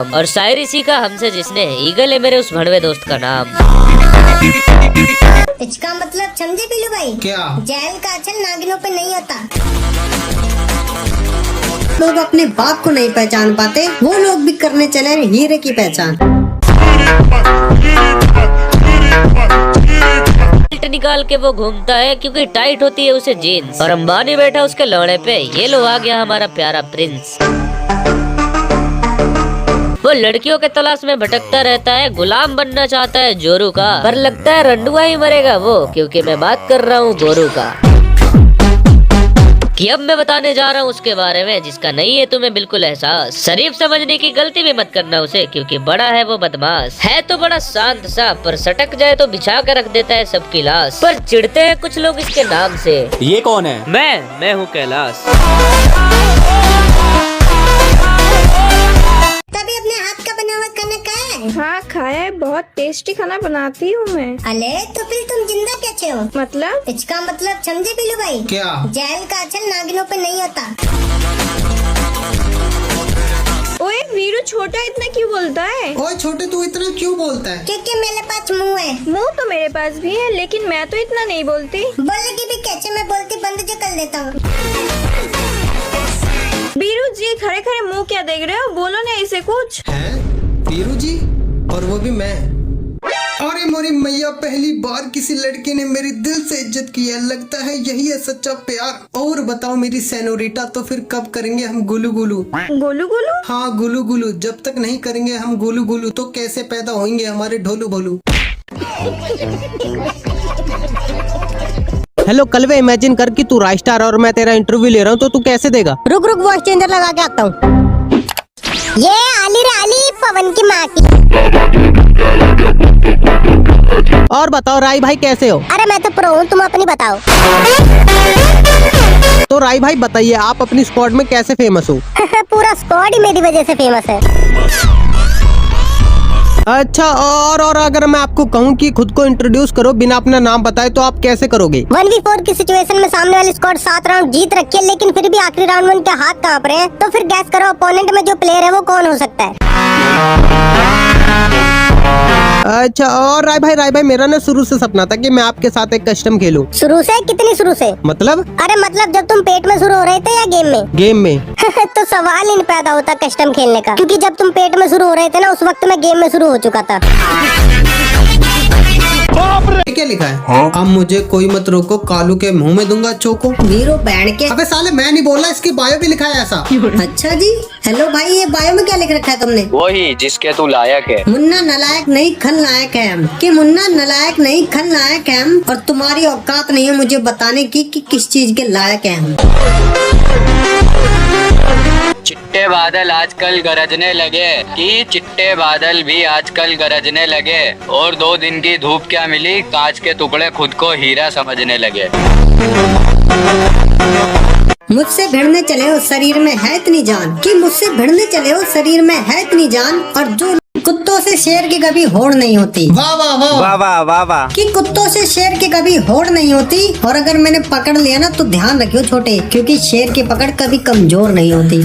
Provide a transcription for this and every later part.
और शायरी सीखा हमसे जिसने, ईगल है मेरे उस भड़वे दोस्त का नाम। इसका मतलब समझे पीलू भाई? क्या? जेल का अचल नागिनों पे नहीं होता। लोग अपने बाप को नहीं पहचान पाते, वो लोग भी करने चले हीरे की पहचान। बेल्ट निकाल के वो घूमता है क्योंकि टाइट होती है उसे जीन्स, और अंबानी बैठा उसके लौड़े पे। ये लो आ गया हमारा प्यारा प्रिंस। वो लड़कियों के तलाश में भटकता रहता है, गुलाम बनना चाहता है जोरू का, पर लगता है रंडुआ ही मरेगा वो, क्योंकि मैं बात कर रहा हूँ गोरू का। कि अब मैं बताने जा रहा हूँ उसके बारे में जिसका नहीं है तुम्हें बिल्कुल एहसास। शरीफ समझने की गलती भी मत करना उसे, क्योंकि बड़ा है वो बदमाश। है तो बड़ा शांत सा, पर सटक जाए तो बिछा कर रख देता है सबकी लाश। पर चिढ़ते हैं कुछ लोग इसके नाम से। ये कौन है? मैं हूँ कैलाश। तभी अपने हाथ का बना हुआ खाना खाया है? हाँ खाया है, बहुत टेस्टी खाना बनाती हूँ मैं। अले तो फिर तुम जिंदा कैसे हो? मतलब? इसका मतलब समझे पीलू भाई? क्या? जेल का अचल नागिनों पे नहीं होता। ओए वीरू, छोटा इतना क्यों बोलता है? ओए छोटे, तू इतना क्यों बोलता है? क्योंकि मेरे पास मुंह है। मुंह तो मेरे पास भी है, लेकिन मैं तो इतना नहीं बोलती। बोलने की भी कैसे मैं बोलती बंद जो कर देता हूँ। वीरू जी खड़े खड़े मुंह क्या देख रहे हो, बोलो ना इसे कुछ। हैं? वीरू जी? और वो भी मैं? अरे मोरी मैया, पहली बार किसी लड़के ने मेरी दिल से इज्जत की है। लगता है यही है सच्चा प्यार। और बताओ मेरी सेनोरिटा, तो फिर कब करेंगे हम गुलू गुलू? गोलू गोलू? हाँ गुलू गुलू। जब तक नहीं करेंगे हम गुलू गुलू तो कैसे पैदा होंगे हमारे ढोलू भोलू? हेलो कलवे, इमेजिन कर कि तू राइस्टार और मैं तेरा इंटरव्यू ले रहा हूँ, तो तू कैसे देगा? रुक रुक, वॉइस चेंजर लगा के आता हूँ। ये आली रे आली, पवन की माँ की। और बताओ राई भाई कैसे हो? अरे मैं तो प्रो हूँ, तुम अपनी बताओ। तो राई भाई बताइए, आप अपनी स्क्वाड में कैसे फेमस हो? पूरा स्क्वाड ही मेरी वजह से फेमस है। अच्छा, और अगर मैं आपको कहूँ कि खुद को इंट्रोड्यूस करो बिना अपना नाम बताए, तो आप कैसे करोगे? 1v4 की सिचुएशन में सामने वाली स्क्वाड 7 राउंड जीत रखी है, लेकिन फिर भी आखिरी राउंड में उनके हाथ कांप रहे हैं। तो फिर गैस करो अपोनेंट में जो प्लेयर है वो कौन हो सकता है? अच्छा, और राय भाई मेरा ना शुरू से सपना था कि मैं आपके साथ एक कस्टम खेलूं। शुरू से? कितनी शुरू से? मतलब? अरे मतलब जब तुम पेट में शुरू हो रहे थे या गेम में? गेम में। तो सवाल ही नहीं पैदा होता कस्टम खेलने का, क्योंकि जब तुम पेट में शुरू हो रहे थे ना, उस वक्त मैं गेम में शुरू हो चुका था। ये क्या लिखा है? हाँ? अब मुझे कोई मत रोको, कालू के मुंह में दूंगा चोको। वीरू बैंड के। अबे साले, मैं नहीं बोल रहा, इसकी बायो भी लिखा है ऐसा। अच्छा जी, हेलो भाई, ये बायो में क्या लिख रखा है तुमने? वही जिसके तू लायक है। मुन्ना नलायक नहीं खलनायक है हम। कि मुन्ना नलायक नहीं खलनायक है हम, और तुम्हारी औकात नहीं है मुझे बताने की कि किस चीज के लायक है हम। चिट्टे बादल आजकल गरजने लगे, कि चिट्टे बादल भी आजकल गरजने लगे, और 2 दिन की धूप क्या मिली, कांच के टुकड़े खुद को हीरा समझने लगे। मुझसे भिड़ने चले हो शरीर में है इतनी जान, कि मुझसे भिड़ने चले हो शरीर में है इतनी जान, और जो कुत्तों से शेर की कभी होड़ नहीं होती। वाह वाह वाह वाह वाह वाह वाह। कि कुत्तों से शेर की कभी होड़ नहीं होती, और अगर मैंने पकड़ लिया ना तो ध्यान रखियो छोटे, क्योंकि शेर की पकड़ कभी कमजोर नहीं होती।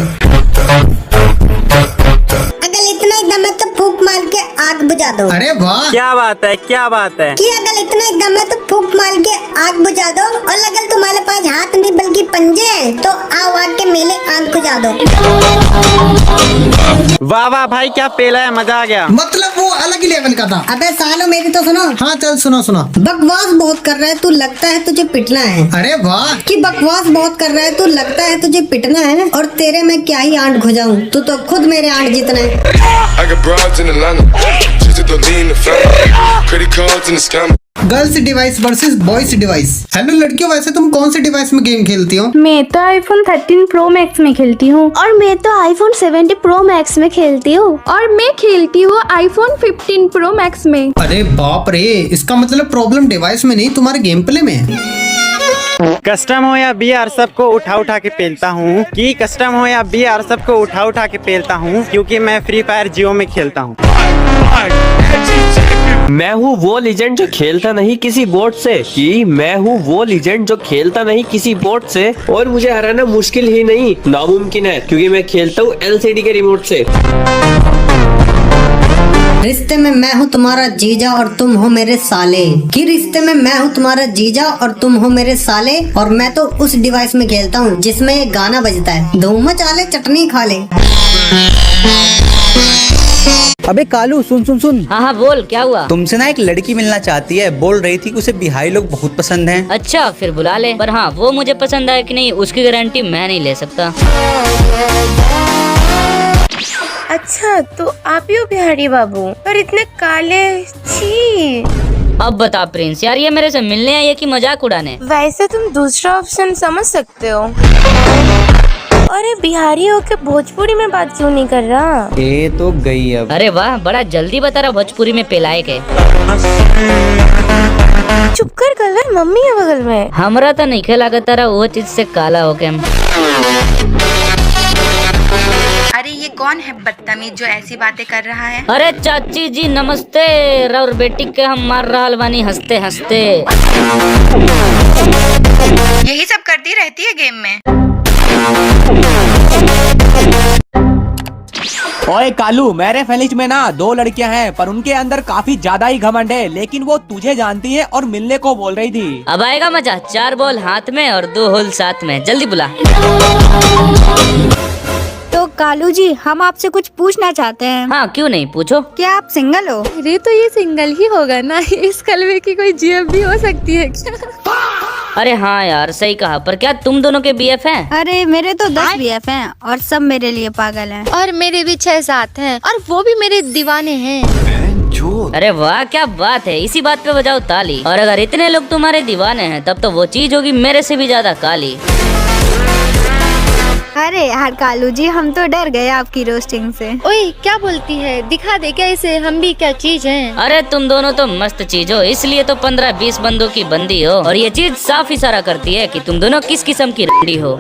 अगर इतना ही दम है तो फूंक मार के आग बुझा दो। अरे वाह, क्या बात है, क्या बात है। कि अगर इतना ही दम है तो फूंक मार के आग बुझा दो, और अगर तुम्हारे पास हाथ नहीं बल्कि पंजे हैं तो आओ आग के मेले आग बुझा दो। वाह वाह भाई, क्या पेला है, मजा आ गया। मतलब वो अलग ही लेवल का था। अबे सालो मेरी तो सुनो। हाँ चल सुनो सुनो। बकवास बहुत कर रहा है तू, लगता है तुझे पिटना है। अरे वाह, कि बकवास बहुत कर रहा है तू, लगता है तुझे पिटना है, और तेरे में क्या ही आंट घुजाऊं, तू तो खुद मेरे आंट जीतना है। I got broads in Atlanta, just to lean the family, credit cards in the scam. Girls device versus boys device. Hello लड़कियों, वैसे तुम कौन से डिवाइस में गेम खेलती हो? मैं तो iPhone 13 Pro Max में खेलती हूँ। और मैं तो iPhone 70 Pro Max में खेलती हूँ। और मैं खेलती हूँ iPhone 15 Pro Max में। अरे बाप रे, इसका मतलब प्रॉब्लम डिवाइस में नहीं तुम्हारे गेम प्ले में है। कस्टम हो या बीआर, सबको उठा उठा के पेलता हूँ। कि कस्टम हो या बीआर, सबको उठा उठा के पेलता हूँ, क्योंकि मैं फ्री फायर जियो में खेलता हूँ। मैं हूँ वो लीजेंड जो खेलता नहीं किसी बोट से, कि मैं हूँ वो लीजेंड जो खेलता नहीं किसी बोट से, और मुझे हराना मुश्किल ही नहीं नामुमकिन है, क्योंकि मैं खेलता हूँ LCD के रिमोट से। रिश्ते में मैं हूँ तुम्हारा जीजा और तुम हो मेरे साले, कि रिश्ते में मैं हूँ तुम्हारा जीजा और तुम हो मेरे साले। और मैं तो उस डिवाइस में खेलता हूँ जिसमें ये गाना बजता है, धूम मचा ले चटनी खा ले। अबे कालू सुन सुन सुन। हाँ हाँ बोल, क्या हुआ? तुमसे ना एक लड़की मिलना चाहती है, बोल रही थी कि उसे बिहारी लोग बहुत पसंद हैं। अच्छा फिर बुला ले, पर हाँ वो मुझे पसंद आए कि नहीं उसकी गारंटी मैं नहीं ले सकता। अच्छा तो आप ही हो बिहारी बाबू, पर इतने काले, छी। अब बता प्रिंस, यार ये मेरे से मिलने आई है कि मजाक उड़ाने? वैसे तुम दूसरा ऑप्शन समझ सकते हो। अरे बिहारी होके भोजपुरी में बात क्यों नहीं कर रहा? ये तो गई अब। अरे वाह, बड़ा जल्दी बता रहा भोजपुरी में पेलाए के। चुप कर, कल मम्मी है बगल में। हमरा तो नहीं खेला तारा वो चीज से काला होके। अरे ये कौन है बदतमीज जो ऐसी बातें कर रहा है? अरे चाची जी नमस्ते, और बेटी के हम मार रहा बानी हंसते हंसते। यही सब करती रहती है गेम में। ओए कालू, मेरे फैलिज में ना 2 लड़कियां हैं, पर उनके अंदर काफी ज्यादा ही घमंड है, लेकिन वो तुझे जानती है और मिलने को बोल रही थी। अब आएगा मजा, 4 बॉल हाथ में और 2 होल साथ में, जल्दी बुला। तो कालू जी हम आपसे कुछ पूछना चाहते हैं। हाँ क्यों नहीं, पूछो। क्या आप सिंगल हो? अरे तो ये सिंगल ही होगा ना, इस कलवे की कोई जीएफ भी हो सकती है क्या? अरे हाँ यार सही कहा, पर क्या तुम दोनों के बीएफ हैं? अरे मेरे तो 10 बीएफ हैं और सब मेरे लिए पागल हैं। और मेरे भी 6-7 हैं और वो भी मेरे दीवाने हैं। अरे वाह क्या बात है, इसी बात पे बजाओ ताली। और अगर इतने लोग तुम्हारे दीवाने हैं तब तो वो चीज होगी मेरे से भी ज्यादा काली। अरे यार कालू जी हम तो डर गए आपकी रोस्टिंग से। ओए क्या बोलती है, दिखा दे क्या इसे, हम भी क्या चीज हैं? अरे तुम दोनों तो मस्त चीज हो, इसलिए तो 15-20 बंदों की बंदी हो। और ये चीज साफ इशारा करती है कि तुम दोनों किस किस्म की रंडी हो।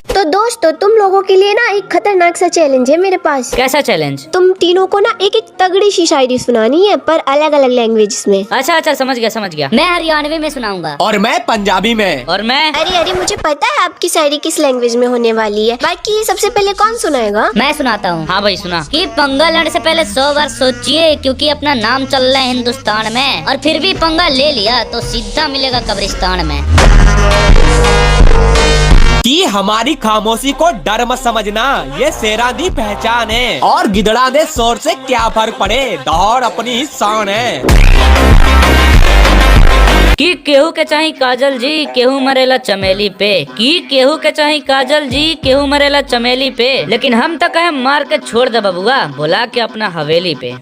तो दोस्तों तुम लोगों के लिए ना एक खतरनाक सा चैलेंज है मेरे पास। कैसा चैलेंज? तुम तीनों को ना एक एक तगड़ी सी शायरी सुनानी है, पर अलग अलग लैंग्वेज में। अच्छा समझ गया। मैं हरियाणवी में सुनाऊंगा। और मैं पंजाबी में। और मैं अरे मुझे पता है आपकी शायरी किस लैंग्वेज में होने वाली है। बाकी सबसे पहले कौन सुनाएगा? मैं सुनाता हूँ। हाँ भाई सुना। कि पंगा लड़ने से पहले 100 बार सोचिए, क्योंकि अपना नाम चल रहा है हिंदुस्तान में, और फिर भी पंगा ले लिया तो सीधा मिलेगा कब्रिस्तान में। कि हमारी खामोशी को डर मत समझना, ये शेरानी पहचान है, और गिदड़ा दे शोर से क्या फर्क पड़े, दौड़ अपनी ही शान है। कि केहू के चाही काजल जी, केहू मरेला चमेली पे। कि केहू के चाही काजल जी, केहू मरेला चमेली पे, लेकिन हम तो कहे मार के छोड़ दे बबुआ, बुला के अपना हवेली पे।